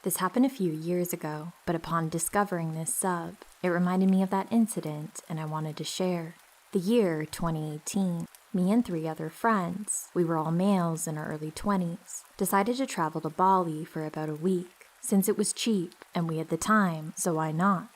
This happened a few years ago, but upon discovering this sub, it reminded me of that incident and I wanted to share. The year 2018, me and 3 other friends, we were all males in our early 20s, decided to travel to Bali for about a week, since it was cheap and we had the time, so why not?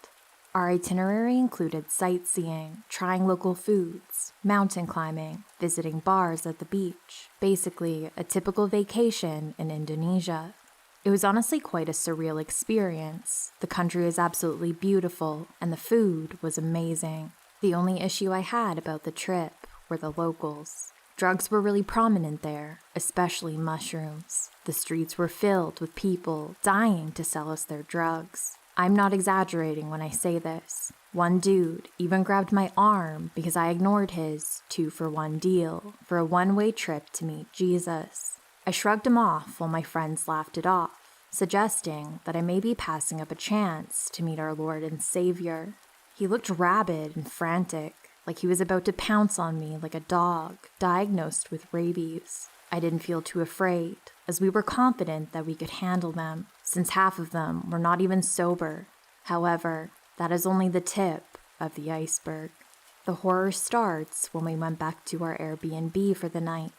Our itinerary included sightseeing, trying local foods, mountain climbing, visiting bars at the beach, basically a typical vacation in Indonesia. It was honestly quite a surreal experience. The country is absolutely beautiful, and the food was amazing. The only issue I had about the trip were the locals. Drugs were really prominent there, especially mushrooms. The streets were filled with people dying to sell us their drugs. I'm not exaggerating when I say this. One dude even grabbed my arm because I ignored his 2-for-1 deal for a one-way trip to meet Jesus. I shrugged him off while my friends laughed it off, suggesting that I may be passing up a chance to meet our Lord and Savior. He looked rabid and frantic, like he was about to pounce on me like a dog diagnosed with rabies. I didn't feel too afraid, as we were confident that we could handle them, since half of them were not even sober. However, that is only the tip of the iceberg. The horror starts when we went back to our Airbnb for the night.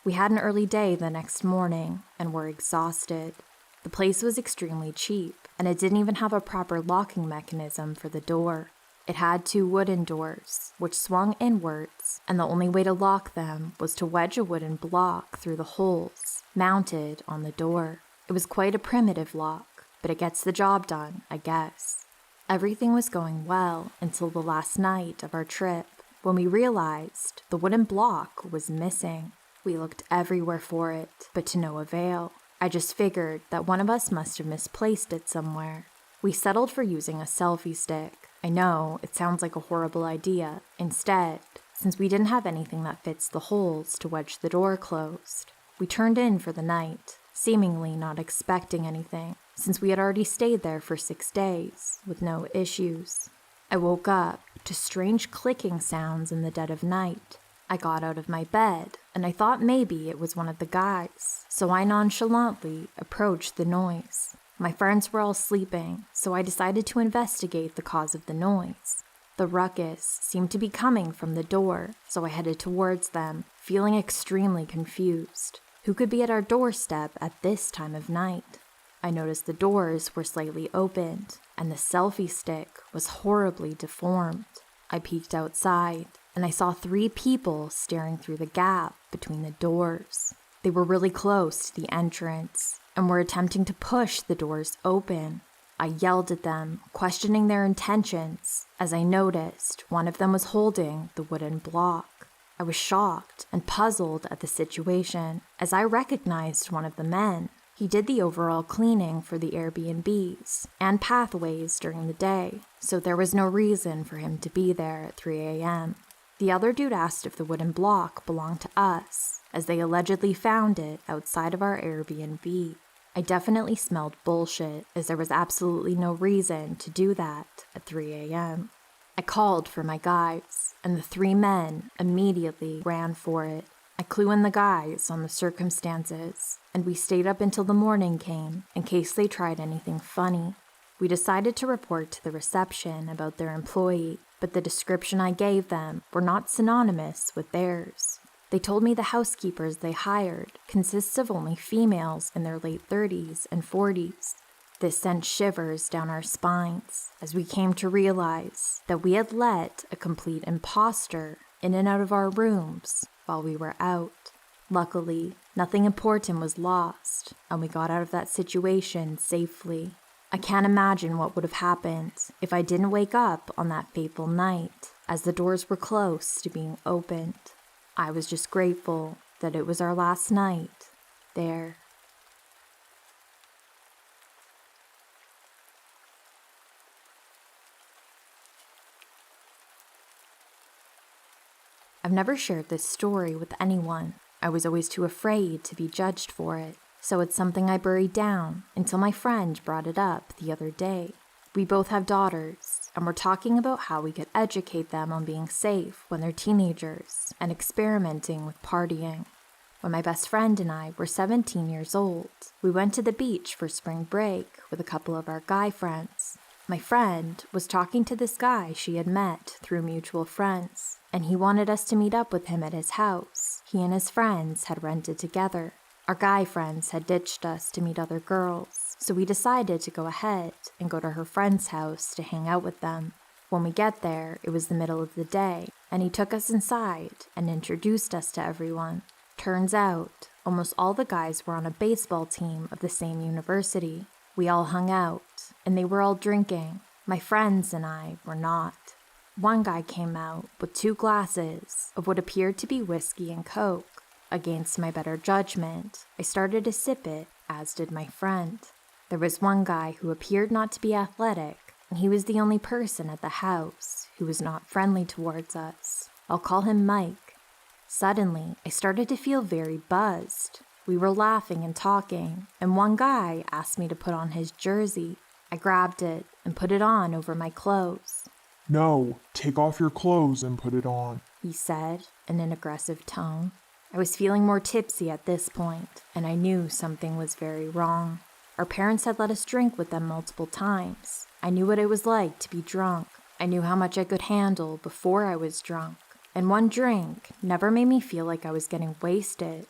We had an early day the next morning and were exhausted. The place was extremely cheap, and it didn't even have a proper locking mechanism for the door. It had 2 wooden doors, which swung inwards, and the only way to lock them was to wedge a wooden block through the holes mounted on the door. It was quite a primitive lock, but it gets the job done, I guess. Everything was going well until the last night of our trip, when we realized the wooden block was missing. We looked everywhere for it, but to no avail. I just figured that one of us must have misplaced it somewhere. We settled for using a selfie stick. I know, it sounds like a horrible idea. Instead, since we didn't have anything that fits the holes to wedge the door closed, we turned in for the night, seemingly not expecting anything, since we had already stayed there for 6 days, with no issues. I woke up to strange clicking sounds in the dead of night. I got out of my bed, and I thought maybe it was one of the guys, so I nonchalantly approached the noise. My friends were all sleeping, so I decided to investigate the cause of the noise. The ruckus seemed to be coming from the door, so I headed towards them, feeling extremely confused. Who could be at our doorstep at this time of night? I noticed the doors were slightly opened, and the selfie stick was horribly deformed. I peeked outside, and I saw 3 people staring through the gap between the doors. They were really close to the entrance, and were attempting to push the doors open. I yelled at them, questioning their intentions, as I noticed one of them was holding the wooden block. I was shocked and puzzled at the situation, as I recognized one of the men. He did the overall cleaning for the Airbnbs and pathways during the day, so there was no reason for him to be there at 3 a.m. The other dude asked if the wooden block belonged to us, as they allegedly found it outside of our Airbnb. I definitely smelled bullshit, as there was absolutely no reason to do that at 3 a.m. I called for my guys, and the 3 men immediately ran for it. I clued in the guys on the circumstances, and we stayed up until the morning came in case they tried anything funny. We decided to report to the reception about their employee, but the description I gave them were not synonymous with theirs. They told me the housekeepers they hired consists of only females in their late 30s and 40s. This sent shivers down our spines as we came to realize that we had let a complete imposter in and out of our rooms while we were out. Luckily, nothing important was lost, and we got out of that situation safely. I can't imagine what would have happened if I didn't wake up on that fateful night, as the doors were close to being opened. I was just grateful that it was our last night there. I've never shared this story with anyone. I was always too afraid to be judged for it, so it's something I buried down until my friend brought it up the other day. We both have daughters, and we're talking about how we could educate them on being safe when they're teenagers and experimenting with partying. when my best friend and I were 17 years old. We went to the beach for spring break with a couple of our guy friends. My friend was talking to this guy she had met through mutual friends, and he wanted us to meet up with him at his house. He and his friends had rented together. Our guy friends had ditched us to meet other girls, so we decided to go ahead and go to her friend's house to hang out with them. When we get there, it was the middle of the day, and he took us inside and introduced us to everyone. Turns out, almost all the guys were on a baseball team of the same university. We all hung out, and they were all drinking. My friends and I were not. One guy came out with 2 glasses of what appeared to be whiskey and Coke. Against my better judgment, I started to sip it, as did my friend. There was one guy who appeared not to be athletic, and he was the only person at the house who was not friendly towards us. I'll call him Mike. Suddenly, I started to feel very buzzed. We were laughing and talking, and one guy asked me to put on his jersey. I grabbed it and put it on over my clothes. "No, take off your clothes and put it on," he said in an aggressive tone. I was feeling more tipsy at this point, and I knew something was very wrong. Our parents had let us drink with them multiple times. I knew what it was like to be drunk. I knew how much I could handle before I was drunk, and one drink never made me feel like I was getting wasted.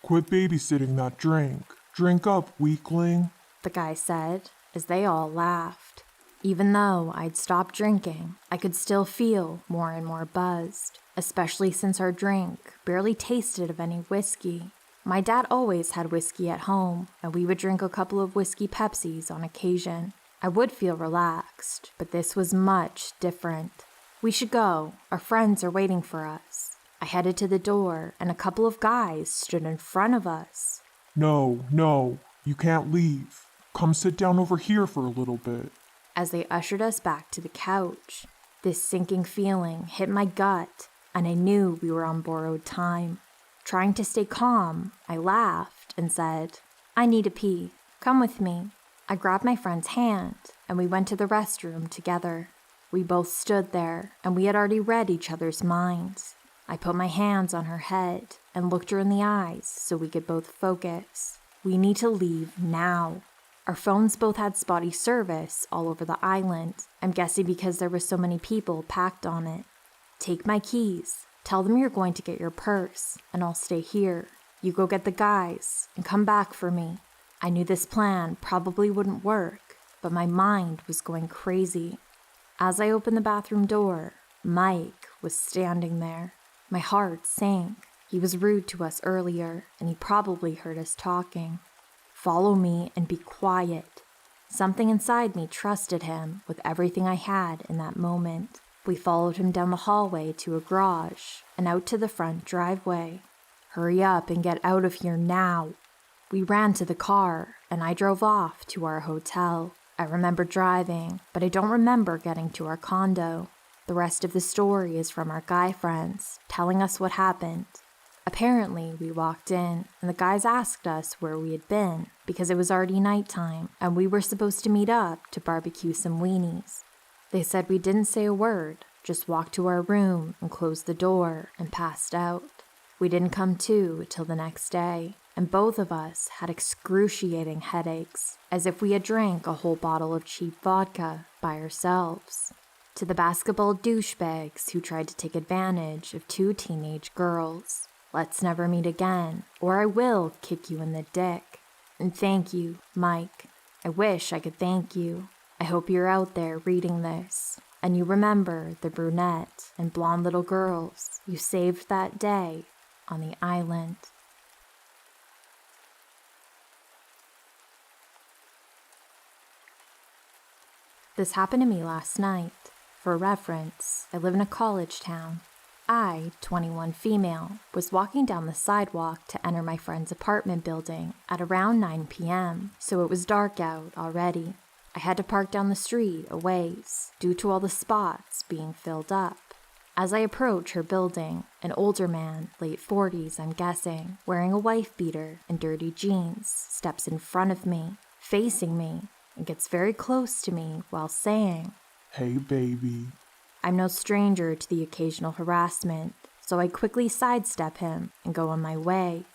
"Quit babysitting that drink. Drink up, weakling," the guy said, as they all laughed. Even though I'd stopped drinking, I could still feel more and more buzzed, especially since our drink barely tasted of any whiskey. My dad always had whiskey at home, and we would drink a couple of whiskey Pepsis on occasion. I would feel relaxed, but this was much different. We should go. Our friends are waiting for us. I headed to the door, and a couple of guys stood in front of us. No, you can't leave. Come sit down over here for a little bit." As they ushered us back to the couch, this sinking feeling hit my gut, and I knew we were on borrowed time. Trying to stay calm, I laughed and said, "I need a pee. Come with me." I grabbed my friend's hand, and we went to the restroom together. We both stood there, and we had already read each other's minds. I put my hands on her head and looked her in the eyes so we could both focus. We need to leave now. Our phones both had spotty service all over the island, I'm guessing because there were so many people packed on it. "Take my keys. Tell them you're going to get your purse, and I'll stay here. You go get the guys, and come back for me." I knew this plan probably wouldn't work, but my mind was going crazy. As I opened the bathroom door, Mike was standing there. My heart sank. He was rude to us earlier, and he probably heard us talking. "Follow me and be quiet." Something inside me trusted him with everything I had in that moment. We followed him down the hallway to a garage and out to the front driveway. "Hurry up and get out of here now." We ran to the car, and I drove off to our hotel. I remember driving, but I don't remember getting to our condo. The rest of the story is from our guy friends, telling us what happened. Apparently, we walked in, and the guys asked us where we had been, because it was already nighttime, and we were supposed to meet up to barbecue some weenies. They said we didn't say a word, just walked to our room and closed the door and passed out. We didn't come to till the next day, and both of us had excruciating headaches, as if we had drank a whole bottle of cheap vodka by ourselves. To the basketball douchebags who tried to take advantage of 2 teenage girls, let's never meet again, or I will kick you in the dick. And thank you, Mike. I wish I could thank you. I hope you're out there reading this, and you remember the brunette and blonde little girls you saved that day on the island. This happened to me last night. For reference, I live in a college town. I, 21 female, was walking down the sidewalk to enter my friend's apartment building at around 9 p.m., so it was dark out already. I had to park down the street a ways, due to all the spots being filled up. As I approach her building, an older man, late 40s I'm guessing, wearing a wife beater and dirty jeans, steps in front of me, facing me, and gets very close to me while saying, "Hey, baby." I'm no stranger to the occasional harassment, so I quickly sidestep him and go on my way.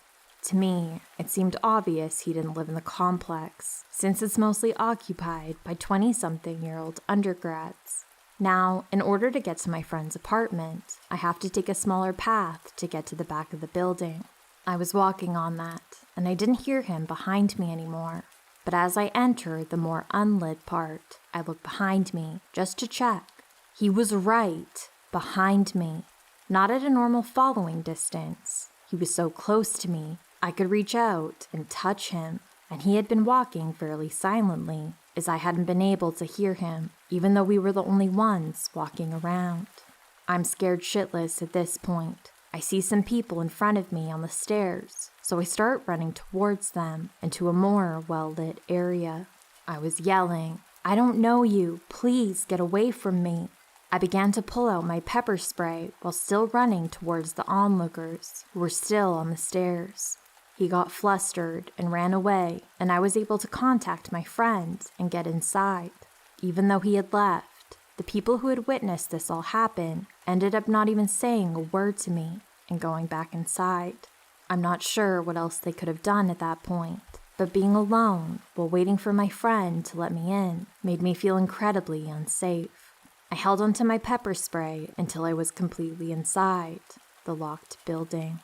To me, it seemed obvious he didn't live in the complex, since it's mostly occupied by 20-something-year-old undergrads. Now, in order to get to my friend's apartment, I have to take a smaller path to get to the back of the building. I was walking on that, and I didn't hear him behind me anymore. But as I entered the more unlit part, I looked behind me just to check. He was right behind me, not at a normal following distance. He was so close to me, I could reach out and touch him, and he had been walking fairly silently, as I hadn't been able to hear him, even though we were the only ones walking around. I'm scared shitless at this point. I see some people in front of me on the stairs, so I start running towards them into a more well-lit area. I was yelling, "I don't know you, please get away from me." I began to pull out my pepper spray while still running towards the onlookers who were still on the stairs. He got flustered and ran away, and I was able to contact my friend and get inside. Even though he had left, the people who had witnessed this all happen ended up not even saying a word to me and going back inside. I'm not sure what else they could have done at that point, but being alone while waiting for my friend to let me in made me feel incredibly unsafe. I held onto my pepper spray until I was completely inside the locked building.